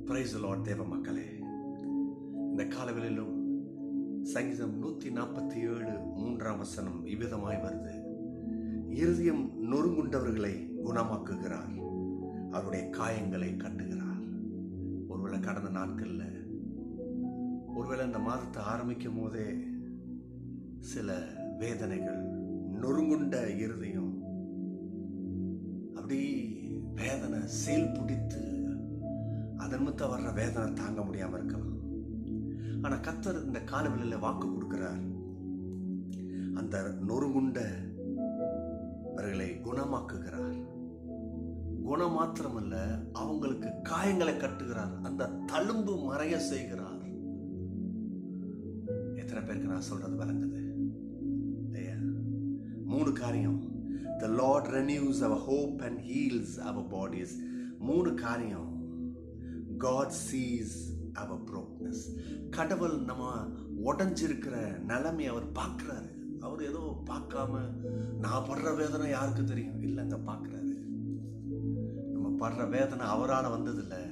Praise the Lord. தேவ மக்களே, இந்த காலவெளியிலும் சங்கீதம் 147 3ஆம் வசனம் இவ்விதமாய் வருது. இருதயம் நொறுங்குண்டவர்களை குணமாக்குகிறார், அவருடைய காயங்களை கட்டுகிறார். ஒருவேளை கடந்த நாட்கள்ல, ஒருவேளை இந்த மாதத்தை ஆரம்பிக்கும் போதே சில வேதனைகள், நொறுங்குண்ட இருதயம், அப்படி வேதனை சீல் பிடித்து அதன் மத்த வர்ற வேதனை தாங்க முடியாம இருக்கலாம். ஆனா கர்த்தர் இந்த காலவெளியில வாக்கு கொடுக்கிறார். அந்த நொறுங்குண்டவர்களை குணமாக்குகிறார். குணம் மாத்திரமல்ல, அவங்களுக்கு காயங்களை கட்டுகிறார், அந்த தழும்பு மறைய செய்கிறார். எத்தனை பேருக்கு நான் சொல்றது விளங்குது? 3 காரியம். The Lord renews our hope and heals our bodies. 3 காரியம். God sees our brokenness. கடவுள் நம்ம உடைஞ்சிருக்கிற நிலைமை அவர் பார்க்கிறாரு. அவர் ஏதோ பார்க்காம நான் படுற வேதனை யாருக்கு தெரியும் இல்லைங்க, பார்க்கிறாரு. நம்ம படுற வேதனை அவரால் வந்தது இல்லை,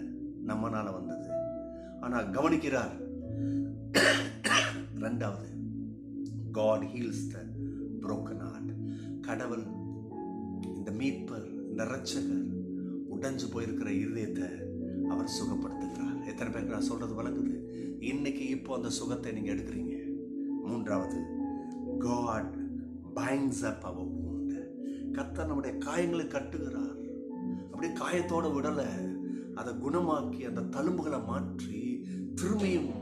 நம்மனால வந்தது. ஆனா கவனிக்கிறார். 2வது, God heals the broken heart. கடவுள், இந்த மீட்பர், இந்த இரட்சகர் உடைஞ்சு போயிருக்கிற இருதயத்தை அவர் சுகப்படுத்துகிறார். எத்தனை பேருக்கு நான் சொல்றது விளங்குது? இன்னைக்கு இப்போ அந்த சுகத்தை நீங்க எடுக்கிறீங்க. 3வது, God binds up our wound. கர்த்தர் நம்முடைய காயங்களை கட்டுகிறார். அப்படியே காயத்தோட விடல, அதை குணமாக்கி அந்த தழும்புகளை மாற்றி திரும்பியும்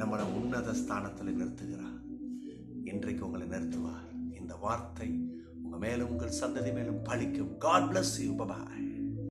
நம்மளை உன்னத ஸ்தானத்தில் நிறுத்துகிறார். இன்றைக்கு உங்களை நிறுத்துவார். இந்த வார்த்தை உங்க மேலும் உங்கள் சந்ததி மேலும் பலிக்கும். God bless you. Bye bye.